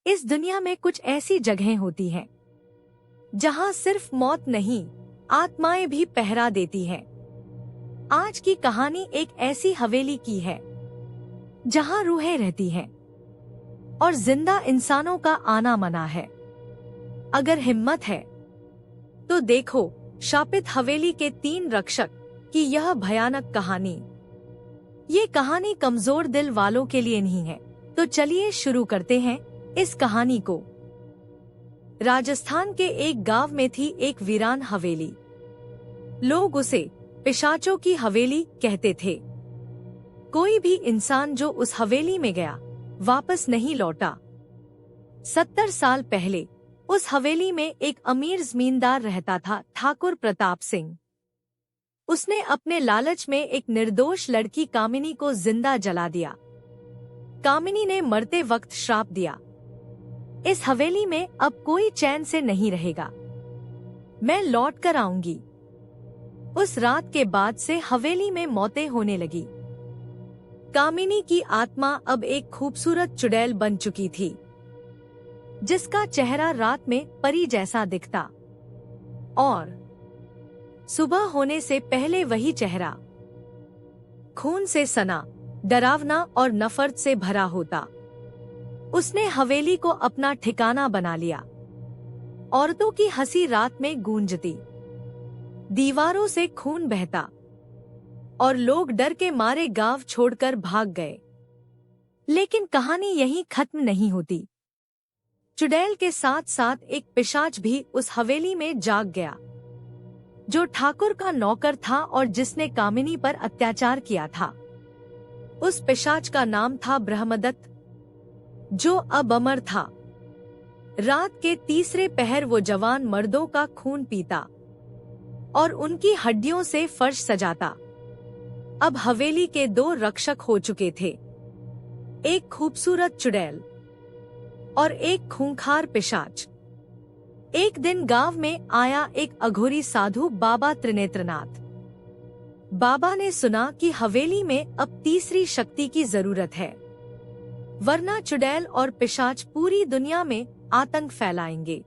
इस दुनिया में कुछ ऐसी जगहें होती हैं जहां सिर्फ मौत नहीं, आत्माएं भी पहरा देती हैं। आज की कहानी एक ऐसी हवेली की है जहां रूहें रहती हैं और जिंदा इंसानों का आना मना है। अगर हिम्मत है तो देखो शापित हवेली के 3 रक्षक की यह भयानक कहानी। ये कहानी कमजोर दिल वालों के लिए नहीं है। तो चलिए शुरू करते हैं इस कहानी को। राजस्थान के एक गांव में थी एक वीरान हवेली। लोग उसे पिशाचों की हवेली कहते थे। कोई भी इंसान जो उस हवेली में गया वापस नहीं लौटा। 70 साल पहले उस हवेली में एक अमीर जमींदार रहता था, ठाकुर प्रताप सिंह। उसने अपने लालच में एक निर्दोष लड़की कामिनी को जिंदा जला दिया। कामिनी ने मरते वक्त श्राप दिया, इस हवेली में अब कोई चैन से नहीं रहेगा, मैं लौट कर आऊंगी। उस रात के बाद से हवेली में मौतें होने लगी। कामिनी की आत्मा अब एक खूबसूरत चुड़ैल बन चुकी थी, जिसका चेहरा रात में परी जैसा दिखता और सुबह होने से पहले वही चेहरा खून से सना, डरावना और नफरत से भरा होता। उसने हवेली को अपना ठिकाना बना लिया। औरतों की हंसी रात में गूंजती, दीवारों से खून बहता और लोग डर के मारे गांव छोड़कर भाग गए। लेकिन कहानी यहीं खत्म नहीं होती। चुड़ैल के साथ साथ एक पिशाच भी उस हवेली में जाग गया, जो ठाकुर का नौकर था और जिसने कामिनी पर अत्याचार किया था। उस पिशाच का नाम था ब्रह्मदत्त, जो अब अमर था। रात के तीसरे पहर वो जवान मर्दों का खून पीता और उनकी हड्डियों से फर्श सजाता। अब हवेली के 2 रक्षक हो चुके थे, एक खूबसूरत चुड़ैल और एक खूंखार पिशाच। एक दिन गांव में आया एक अघोरी साधु बाबा त्रिनेत्रनाथ। बाबा ने सुना कि हवेली में अब तीसरी शक्ति की जरूरत है, वरना चुड़ैल और पिशाच पूरी दुनिया में आतंक फैलाएंगे।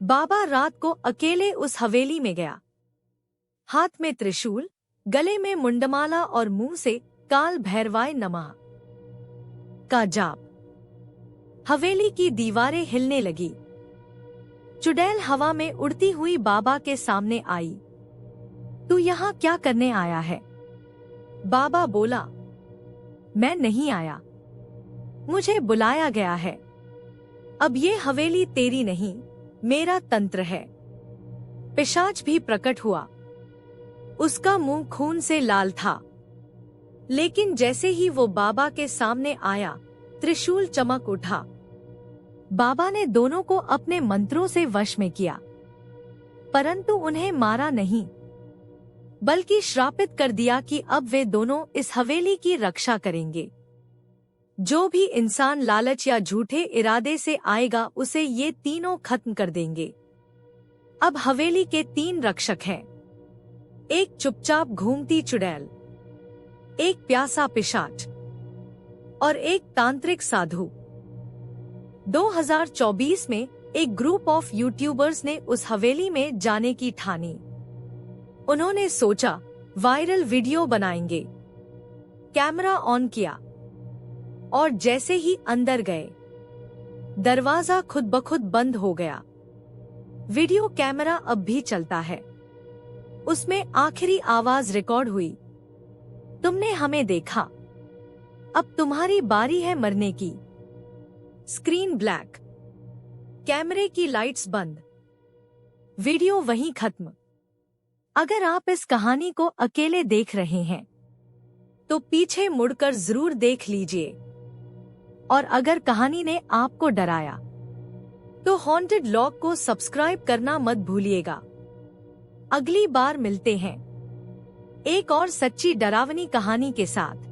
बाबा रात को अकेले उस हवेली में गया, हाथ में त्रिशूल, गले में मुंडमाला और मुंह से काल भैरवाय नमः का जाप। हवेली की दीवारें हिलने लगी। चुड़ैल हवा में उड़ती हुई बाबा के सामने आई। तू यहाँ क्या करने आया है? बाबा बोला, मैं नहीं आया, मुझे बुलाया गया है। अब ये हवेली तेरी नहीं, मेरा तंत्र है। पिशाच भी प्रकट हुआ। उसका मुंह खून से लाल था, लेकिन जैसे ही वो बाबा के सामने आया, त्रिशूल चमक उठा। बाबा ने दोनों को अपने मंत्रों से वश में किया, परंतु उन्हें मारा नहीं, बल्कि श्रापित कर दिया कि अब वे दोनों इस हवेली की रक्षा करेंगे। जो भी इंसान लालच या झूठे इरादे से आएगा, उसे ये तीनों खत्म कर देंगे। अब हवेली के 3 रक्षक हैं, एक चुपचाप घूमती चुड़ैल, एक प्यासा पिशाच और एक तांत्रिक साधु। 2024 में एक ग्रुप ऑफ यूट्यूबर्स ने उस हवेली में जाने की ठानी। उन्होंने सोचा वायरल वीडियो बनाएंगे। कैमरा ऑन किया और जैसे ही अंदर गए, दरवाजा खुद ब खुद बंद हो गया। वीडियो कैमरा अब भी चलता है। उसमें आखिरी आवाज रिकॉर्ड हुई, तुमने हमें देखा, अब तुम्हारी बारी है मरने की। स्क्रीन ब्लैक, कैमरे की लाइट्स बंद, वीडियो वहीं खत्म। अगर आप इस कहानी को अकेले देख रहे हैं तो पीछे मुड़कर जरूर देख लीजिए। और अगर कहानी ने आपको डराया तो हॉन्टेड लॉग को सब्सक्राइब करना मत भूलिएगा। अगली बार मिलते हैं एक और सच्ची डरावनी कहानी के साथ।